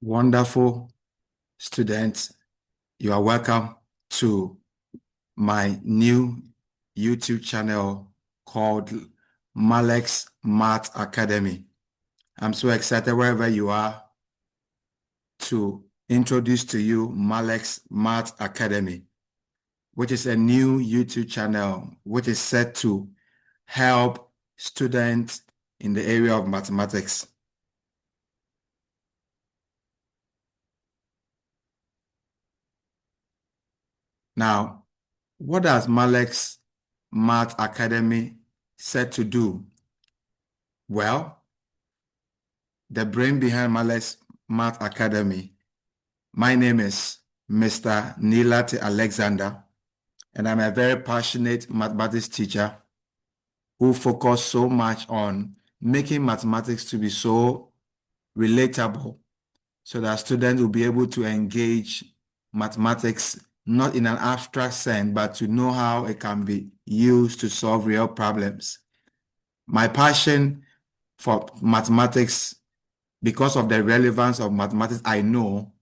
Wonderful students, you are welcome to my new YouTube channel called Malex Math Academy. I'm so excited wherever you are to introduce to you Malex Math Academy, which is a new YouTube channel which is set to help students in the area of mathematics. Now, what does Malex Math Academy set to do? Well, the brain behind Malex Math Academy, my name is Mr. Nilat Alexander, and I'm a very passionate mathematics teacher who focus so much on making mathematics to be so relatable so that students will be able to engage mathematics not in an abstract sense, but to know how it can be used to solve real problems. My passion for mathematics, because of the relevance of mathematics I know,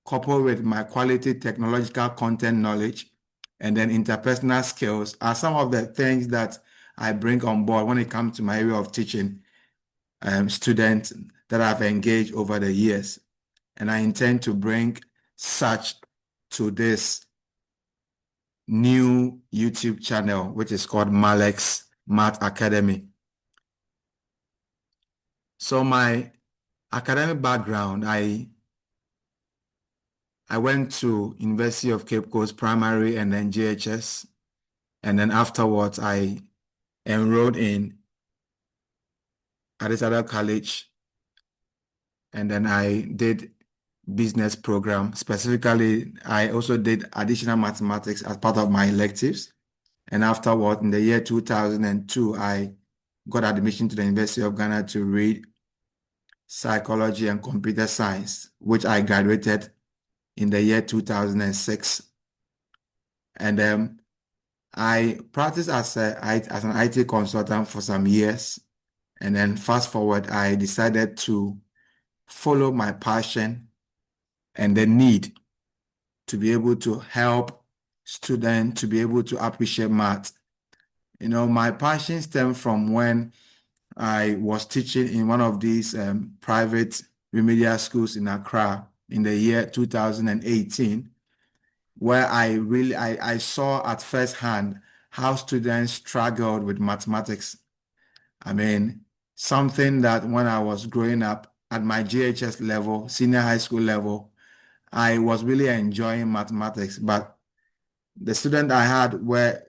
coupled with my quality technological content knowledge and then interpersonal skills, are some of the things that I bring on board when it comes to my area of teaching students that I've engaged over the years. And I intend to bring such to this new YouTube channel, which is called Malex Math Academy. So my academic background, I went to University of Cape Coast Primary and then JHS. And then afterwards, I enrolled in Addis College. And then I did business program. Specifically, I also did additional mathematics as part of my electives. And afterward, in the year 2002, I got admission to the University of Ghana to read psychology and computer science, which I graduated in the year 2006. And I practiced as an IT consultant for some years. And then fast forward, I decided to follow my passion and the need to be able to help students to be able to appreciate math. You know, my passion stemmed from when I was teaching in one of these private remedial schools in Accra in the year 2018, where I saw at first hand how students struggled with mathematics. I mean, something that when I was growing up at my GHS level, senior high school level, I was really enjoying mathematics, but the student I had where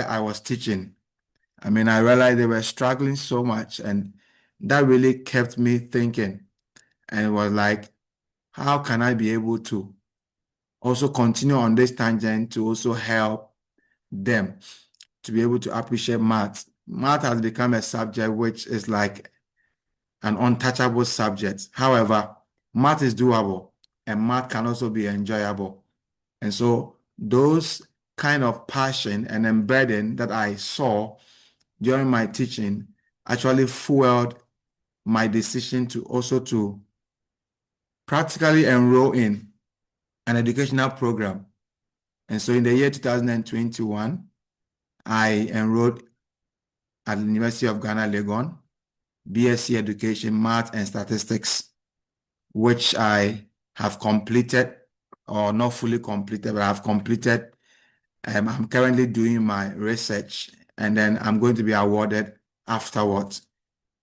I was teaching, I mean, I realized they were struggling so much, and that really kept me thinking. And it was like, how can I be able to also continue on this tangent to also help them to be able to appreciate math? Math has become a subject which is like an untouchable subject. However, math is doable and math can also be enjoyable. And so those kind of passion and embedding that I saw during my teaching actually fueled my decision to also to practically enroll in an educational program. And so in the year 2021, I enrolled at the University of Ghana, Legon, BSc Education, Math and Statistics, which I have completed, or not fully completed, but I have completed. I'm currently doing my research, and then I'm going to be awarded afterwards.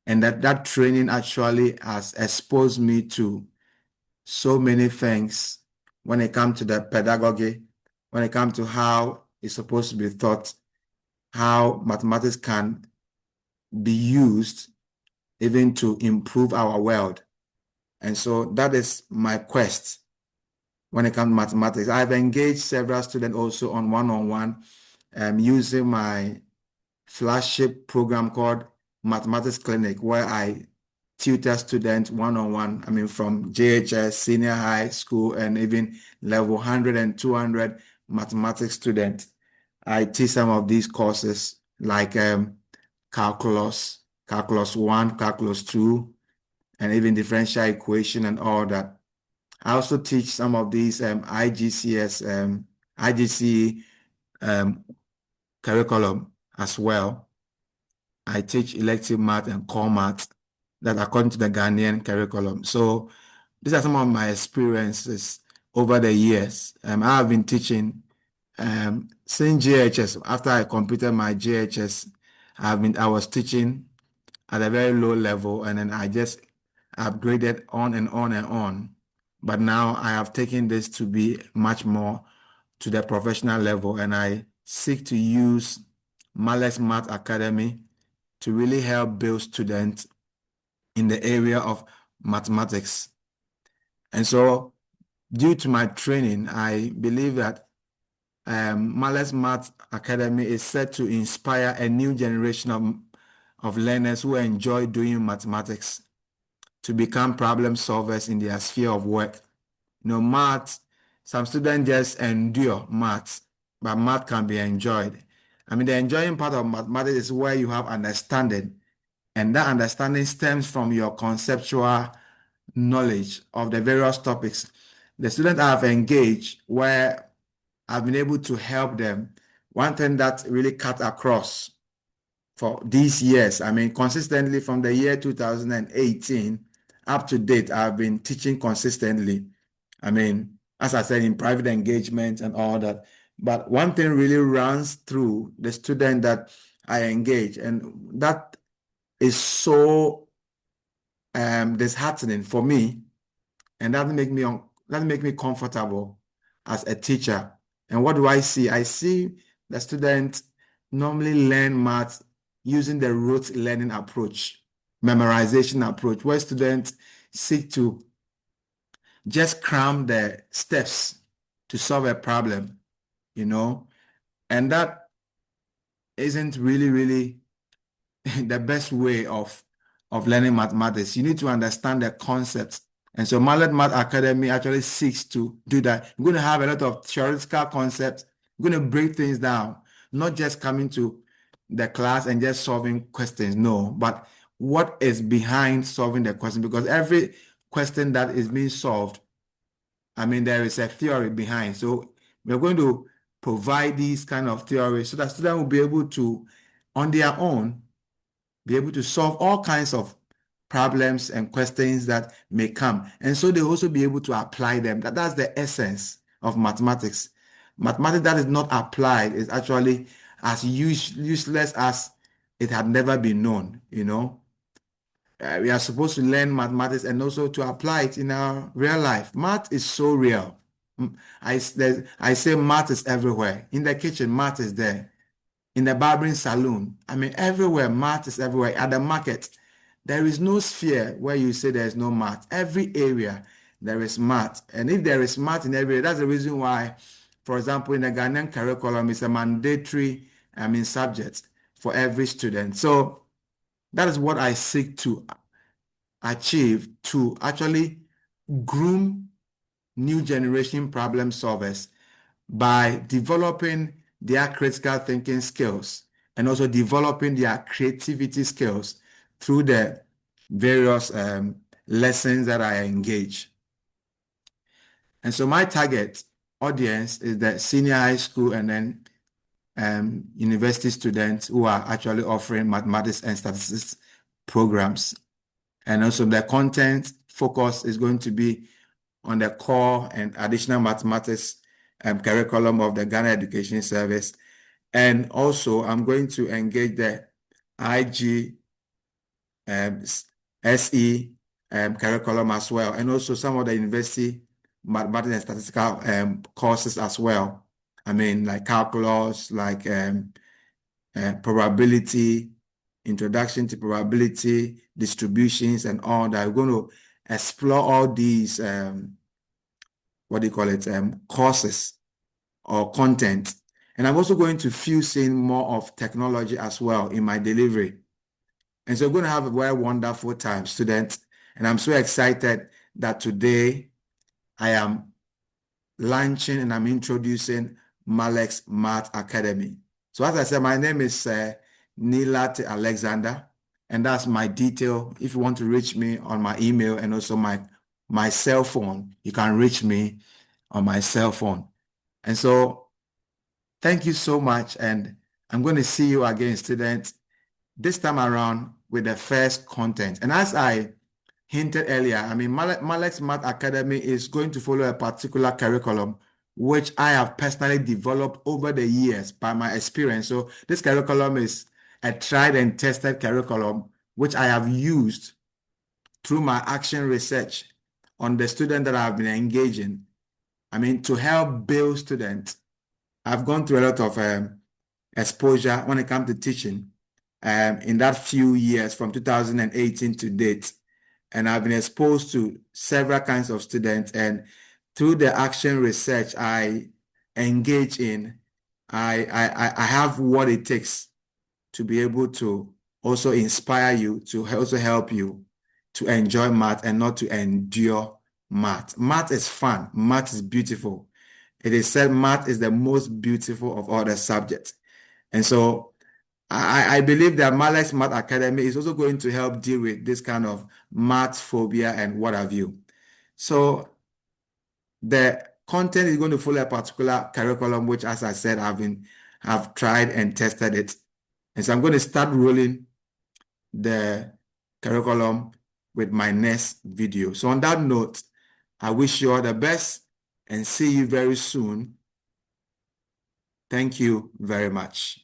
And that training actually has exposed me to so many things when it comes to the pedagogy, when it comes to how it's supposed to be taught, how mathematics can be used even to improve our world. And so that is my quest when it comes to mathematics. I've engaged several students also on one-on-one using my flagship program called Mathematics Clinic, where I tutor students one-on-one, I mean, from JHS, senior high school, and even level 100 and 200 mathematics students. I teach some of these courses like calculus 1, calculus 2, and even differential equation and all that. I also teach some of these IGC curriculum as well. I teach elective math and core math that according to the Ghanaian curriculum. So these are some of my experiences over the years. I have been teaching since GHS. After I completed my GHS, I was teaching at a very low level, and then I just upgraded on and on and on. But now I have taken this to be much more to the professional level, and I seek to use Malex Math Academy to really help build students in the area of mathematics. And so, due to my training, I believe that Malex Math Academy is set to inspire a new generation of learners who enjoy doing mathematics to become problem solvers in their sphere of work. Math, some students just endure math, but math can be enjoyed. I mean, the enjoying part of mathematics is where you have understanding, and that understanding stems from your conceptual knowledge of the various topics. The students I have engaged where I've been able to help them. One thing that really cut across for these years, I mean, consistently from the year 2018 up to date, I've been teaching consistently. I mean, as I said, in private engagement and all that. But one thing really runs through the student that I engage, and that is so disheartening for me, and that make me comfortable as a teacher. And what do I see? I see the students normally learn math using the rote learning approach, memorization approach, where students seek to just cram the steps to solve a problem, and that isn't really the best way of learning mathematics. You need to understand the concepts. And so Malex Math Academy actually seeks to do that. You're going to have a lot of theoretical concepts. You're going to break things down, not just coming to the class and just solving questions. No, but what is behind solving the question? Because every question that is being solved, I mean, there is a theory behind. So we're going to provide these kind of theories so that students will be able to, on their own, be able to solve all kinds of problems and questions that may come. And so they also be able to apply them. That's the essence of mathematics. Mathematics that is not applied is actually as useless as it had never been known. We are supposed to learn mathematics and also to apply it in our real life. Math is so real. I say math is everywhere. In the kitchen, math is there. In the barbering salon, I mean, everywhere, math is everywhere. At the market, there is no sphere where you say there is no math. Every area, there is math. And if there is math in every area, that's the reason why, for example, in the Ghanaian curriculum, it's a mandatory, subject for every student. So that is what I seek to achieve, to actually groom new generation problem solvers by developing their critical thinking skills and also developing their creativity skills through the various lessons that I engage. And so my target audience is the senior high school and then university students who are actually offering mathematics and statistics programs. And also the content focus is going to be on the core and additional mathematics curriculum of the Ghana Education Service. And also, I'm going to engage the IG SE curriculum as well, and also some of the university mathematics and statistical courses as well. I mean, like calculus, like probability, introduction to probability, distributions, and all that. We're going to explore all these courses or content. And I'm also going to fuse in more of technology as well in my delivery. And so we're going to have a very wonderful time, students. And I'm so excited that today I am launching and I'm introducing Malex Math Academy. So as I said, my name is Nilat Alexander, and that's my detail. If you want to reach me on my email and also my my cell phone. You can reach me on my cell phone. And so thank you so much. And I'm going to see you again, students, this time around with the first content. And as I hinted earlier, I mean, Malex Math Academy is going to follow a particular curriculum, which I have personally developed over the years by my experience. So this curriculum is a tried and tested curriculum, which I have used through my action research on the student that I've been engaging. I mean, to help build students. I've gone through a lot of exposure when it comes to teaching in that few years from 2018 to date. And I've been exposed to several kinds of students. And through the action research I engage in, I have what it takes to be able to also inspire you, to also help you to enjoy math and not to endure math. Math is fun. Math is beautiful. It is said math is the most beautiful of all the subjects. And so I believe that Malex Math Academy is also going to help deal with this kind of math phobia and what have you. So the content is going to follow a particular curriculum, which, as I said, have tried and tested it. And so I'm going to start rolling the curriculum with my next video. So on that note, I wish you all the best and see you very soon. Thank you very much.